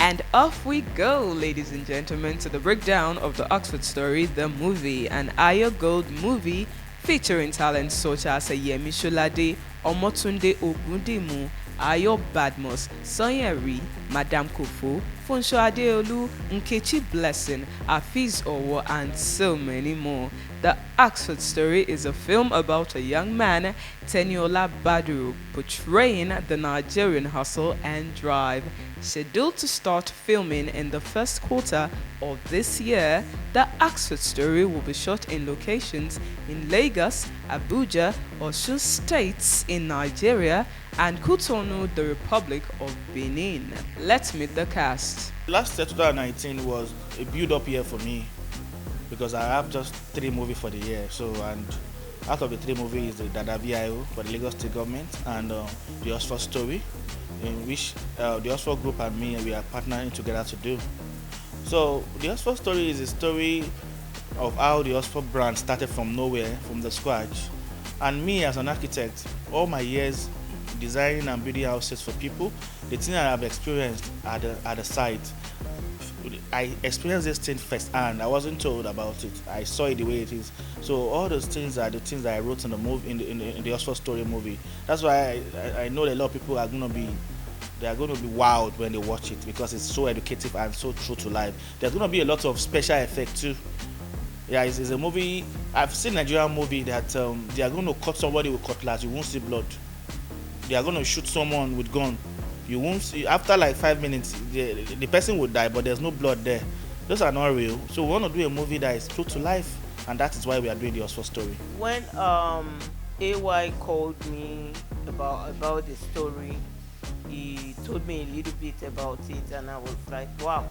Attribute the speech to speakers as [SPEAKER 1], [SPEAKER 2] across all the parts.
[SPEAKER 1] And off we go, ladies and gentlemen, to the breakdown of the Oxford Story, the movie, an Ayo Gold movie featuring talents such as Yemi Sholade, Omotunde Ogundimu, Ayo Badmus, Sanyeri, Madame Kofo, Funsho Adeolu, Nkechi Blessing, Afiz Owo, and so many more. The Oxford Story is a film about a young man, Teniola Badru, portraying the Nigerian hustle and drive. Scheduled to start filming in the first quarter of this year, the Oxford Story will be shot in locations in Lagos, Abuja, Osun states in Nigeria, and Cotonou, the Republic of Benin. Let's meet the cast.
[SPEAKER 2] Last year, 2019, was a build-up year for me because I have just 3 movies for the year. So, and out of the 3 movies, the Dada VIO for the Lagos State Government and the Oxford Story, in which the Oxford Group and me we are partnering together to do. So, the Oxford Story is a story of how the Oxford brand started from nowhere, from the scratch. And me as an architect, all my years designing and building houses for people, the thing I have experienced at the site, I experienced this thing firsthand. I wasn't told about it. I saw it the way it is. So all those things are the things that I wrote in the movie, in the Oxford Story movie. That's why I know that a lot of people are going to be wowed when they watch it because it's so educative and so true to life. There's going to be a lot of special effects too. Yeah, it's a movie. I've seen a Nigerian movie that they are going to cut somebody with cutlass. You won't see blood. They are going to shoot someone with gun. You won't see, after like 5 minutes, the person will die, but there's no blood there. Those are not real. So we want to do a movie that is true to life, and that is why we are doing the Oxford Story.
[SPEAKER 3] When AY called me about the story, he told me a little bit about it, and I was like, wow,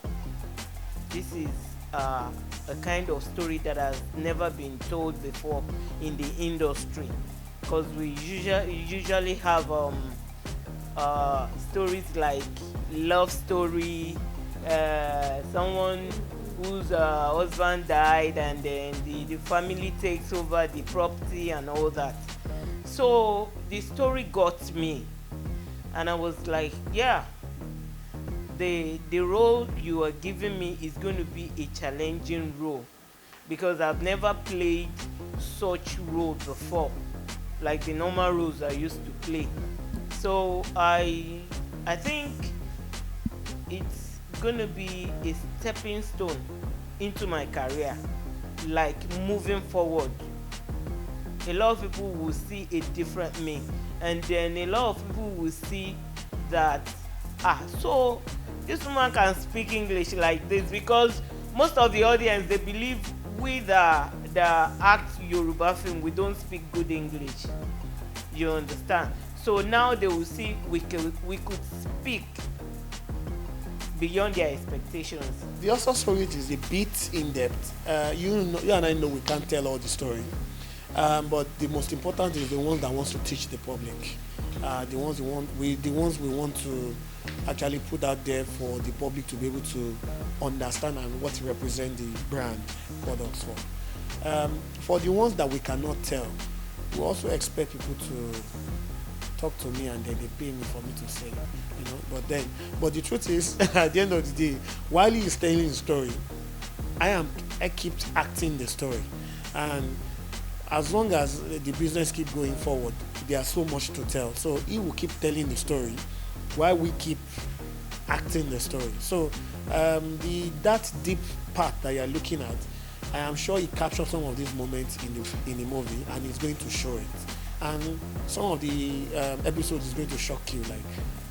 [SPEAKER 3] this is a kind of story that has never been told before in the industry, because we usually have stories like love story, someone whose husband died and then the family takes over the property and all that. So the story got me, and I was like, yeah, the role you are giving me is going to be a challenging role, because I've never played such role before, like the normal roles I used to play. So I think it's gonna be a stepping stone into my career, like moving forward. A lot of people will see a different me, and then a lot of people will see that so this woman can speak English like this, because most of the audience, they believe we the act Yoruba film, we don't speak good English. You understand? So now they will see we could speak beyond their expectations.
[SPEAKER 4] The Oxford Story is a bit in depth. You and I know we can't tell all the story, but the most important is the ones that wants to teach the public, the ones we want to actually put out there for the public to be able to understand and what represent the brand called Oxford. For the ones that we cannot tell, we also expect people to talk to me and then they pay me for me to say, but the truth is, at the end of the day, while he is telling the story, I keep acting the story, and as long as the business keep going forward, there's so much to tell. So he will keep telling the story while we keep acting the story. So that deep part that you're looking at, I am sure he captured some of these moments in the movie, and he's going to show it. And some of the episodes is going to shock you, like,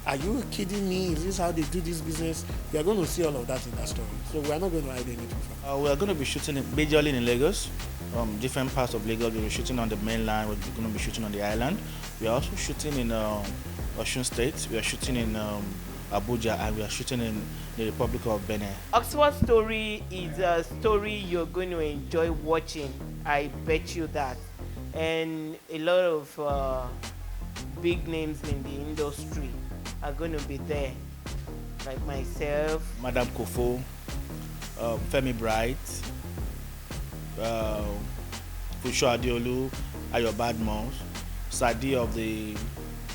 [SPEAKER 4] are you kidding me? Is this how they do this business? You are going to see all of that in that story. So we are not going to hide anything from it.
[SPEAKER 2] We are going to be shooting majorly in Lagos, different parts of Lagos. We'll be shooting on the mainland. We're going to be shooting on the island. We are also shooting in Osun State. We are shooting in Abuja, and we are shooting in the Republic of Benin.
[SPEAKER 3] Oxford Story is a story you're going to enjoy watching. I bet you that. And a lot of big names in the industry are going to be there, like myself,
[SPEAKER 2] Madame Kofo, Femi Bright, Funsho Adeolu, Ayo Badmus, Sadi of the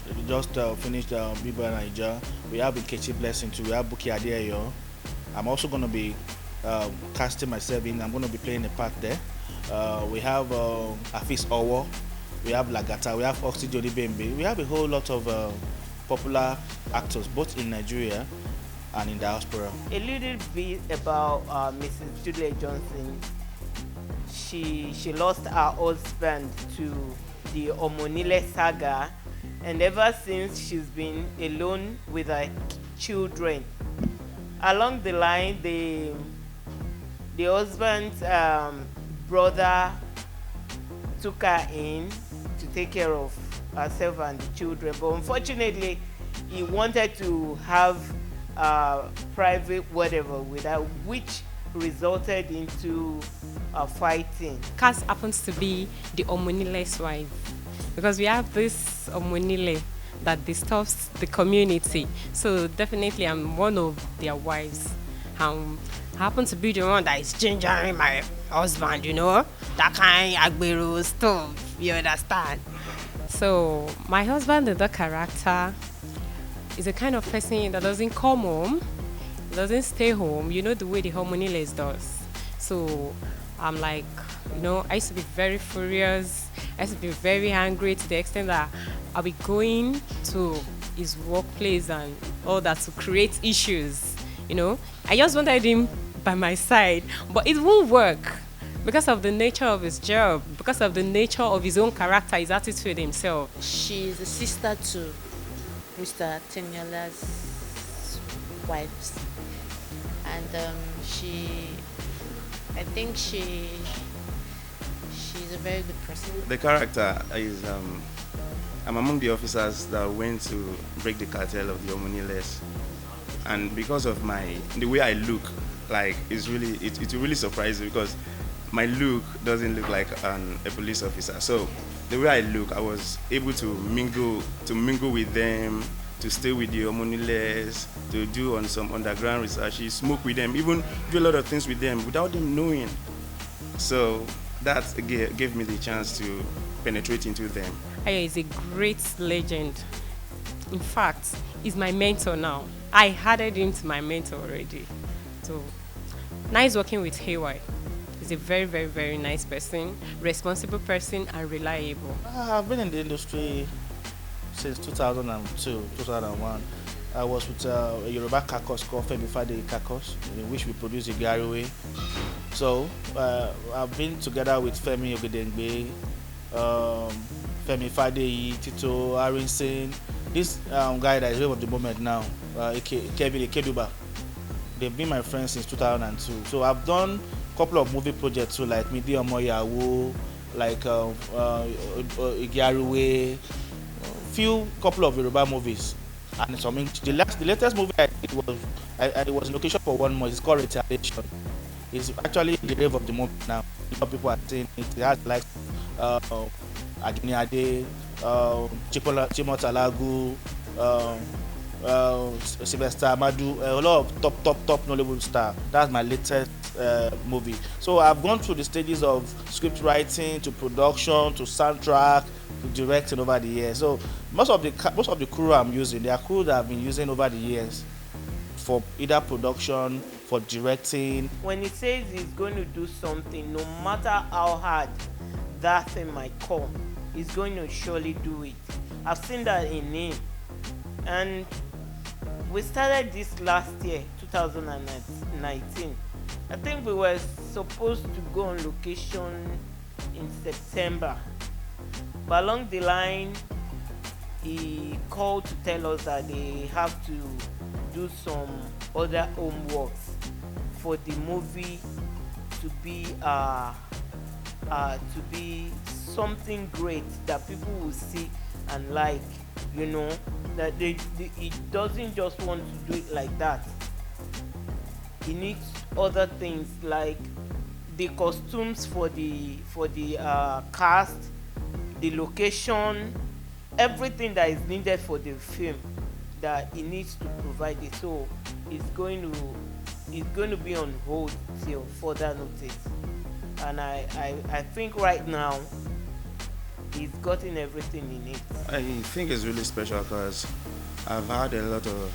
[SPEAKER 2] We just finished Biba Niger. We have Nkechi Blessing too. We have Buki Adeyo. I'm also going to be casting myself in. I'm going to be playing a part there. We have Afis Owo. We have Lagata. We have Oxy Jodi Bembe. We have a whole lot of popular actors, both in Nigeria and in diaspora.
[SPEAKER 3] A little bit about Mrs. Julia Johnson. She lost her husband to the Omonile saga, and ever since she's been alone with her children. Along the line, the husband's brother took her in to take care of herself and the children, but unfortunately he wanted to have private whatever with her, which resulted into fighting.
[SPEAKER 5] Cass happens to be the Omonile's wife, because we have this Omonile that disturbs the community. So definitely I'm one of their wives. I happen to be the one that is gingering my husband, you know, that kind of agbero stuff, you understand? So my husband, the character, is a kind of person that doesn't come home, doesn't stay home, you know, the way the Homoniles does. So I'm like, you know, I used to be very furious. I used to be very angry to the extent that I'll be going to his workplace and all that to create issues, you know. I just wanted him by my side, but it won't work because of the nature of his job, because of the nature of his own character, his attitude himself.
[SPEAKER 6] She's a sister to Mr. Tenyola's wives, and I think she's a very good person.
[SPEAKER 7] The character is I'm among the officers that went to break the cartel of the Omoniles, and because of the way I look, like it's really surprising because my look doesn't look like a police officer. So the way I look, I was able to mingle with them, to stay with the Omoniles, to do on some underground research, smoke with them, even do a lot of things with them without them knowing. So that gave me the chance to penetrate into them.
[SPEAKER 5] Ayo is a great legend. In fact, he's my mentor now. I added him to my mentor already. So nice working with Hayward. He's a very, very, very nice person, responsible person, and reliable.
[SPEAKER 2] I've been in the industry since 2002, 2001. I was with a Yoruba Kakos called Femi Fade Kakos, in which we produce Igaruwe. So I've been together with Femi Ogedengbe, Femi Fade, Tito Arinson, this guy that is wave of the moment now, Kevin Keduba. They've been my friends since 2002. So I've done a couple of movie projects too, like Midi Omoyawo, like Igaruwe, couple of Yoruba movies. And the latest movie I did was in location for 1 month. It's called Retaliation. It's actually the rave of the moment now. A lot of people are saying it. It has like Agini Ade, Chimota Lagu, Sylvester Amadu, a lot of top Nollywood star. That's my latest movie. So I've gone through the stages of script writing to production to soundtrack to directing over the years. So most of the crew I'm using, they are crew that I've been using over the years for either production, for directing.
[SPEAKER 3] When he says he's going to do something, no matter how hard that thing might come, he's going to surely do it. I've seen that in him. And we started this last year, 2019. I think we were supposed to go on location in September. But along the line, he called to tell us that they have to do some other homeworks for the movie to be something great that people will see and like, you know, that it doesn't just want to do it like that. He needs other things like the costumes for the cast, the location, everything that is needed for the film that he needs to provide it. So it's going to be on hold till further notice. And I think right now he's gotten everything in it.
[SPEAKER 7] I think it's really special because I've had a lot of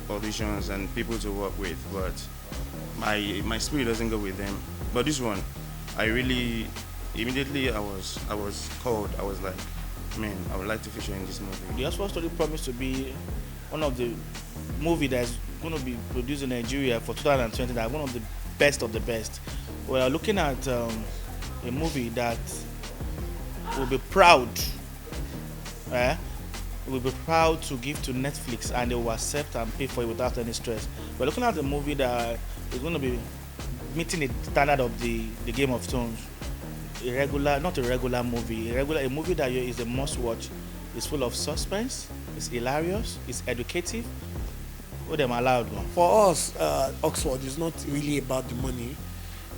[SPEAKER 7] auditions and people to work with, but my spirit doesn't go with them. But this one, I really immediately I was called. I was like, man, I would like to feature in this movie.
[SPEAKER 2] The Oxford story promised to be one of the movie that's going to be produced in Nigeria for 2020. That one of the best of the best. We are looking at a movie that will be proud. Will be proud to give to Netflix, and they will accept and pay for it without any stress. We're looking at a movie that is going to be meeting the standard of the Game of Thrones. Not a regular movie. A movie that is a must-watch. It's full of suspense. It's hilarious. It's educative. What them allowed one.
[SPEAKER 4] For us, Oxford is not really about the money.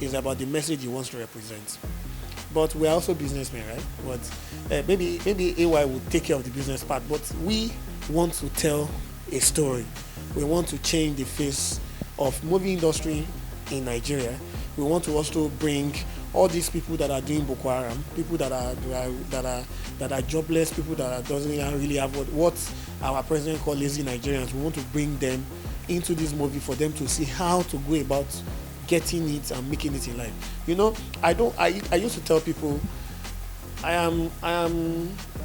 [SPEAKER 4] It's about the message he wants to represent. But we're also businessmen, right? But maybe AY will take care of the business part. But we want to tell a story. We want to change the face of movie industry in Nigeria. We want to also bring all these people that are doing Boko Haram, people that are jobless, people that doesn't really have what our president called lazy Nigerians. We want to bring them into this movie for them to see how to go about getting it and making it in life. You know, I used to tell people I am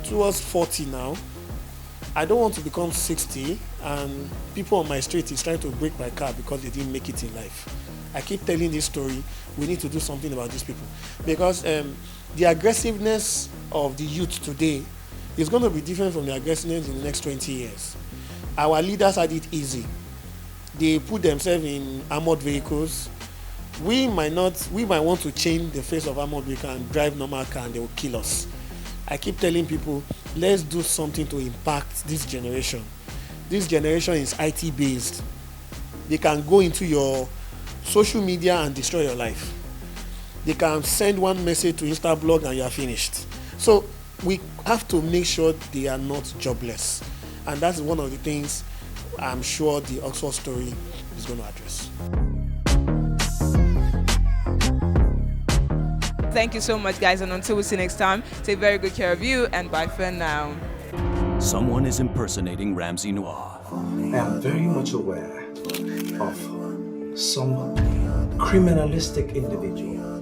[SPEAKER 4] towards 40 now. I don't want to become 60 and people on my street is trying to break my car because they didn't make it in life. I keep telling this story. We need to do something about these people because the aggressiveness of the youth today is going to be different from the aggressiveness in the next 20 years. Our leaders had it easy. They put themselves in armored vehicles. We might want to change the face of armored vehicle and drive normal car and they will kill us. I keep telling people, let's do something to impact this generation. This generation is IT based. They can go into your social media and destroy your life. They can send one message to Instablog and you are finished. So we have to make sure they are not jobless. And that's one of the things I'm sure the Oxford story is going to address.
[SPEAKER 1] Thank you so much, guys, and until we see next time, take very good care of you, and bye for now.
[SPEAKER 8] Someone is impersonating Ramsey Noir.
[SPEAKER 9] I am very much aware of some criminalistic individual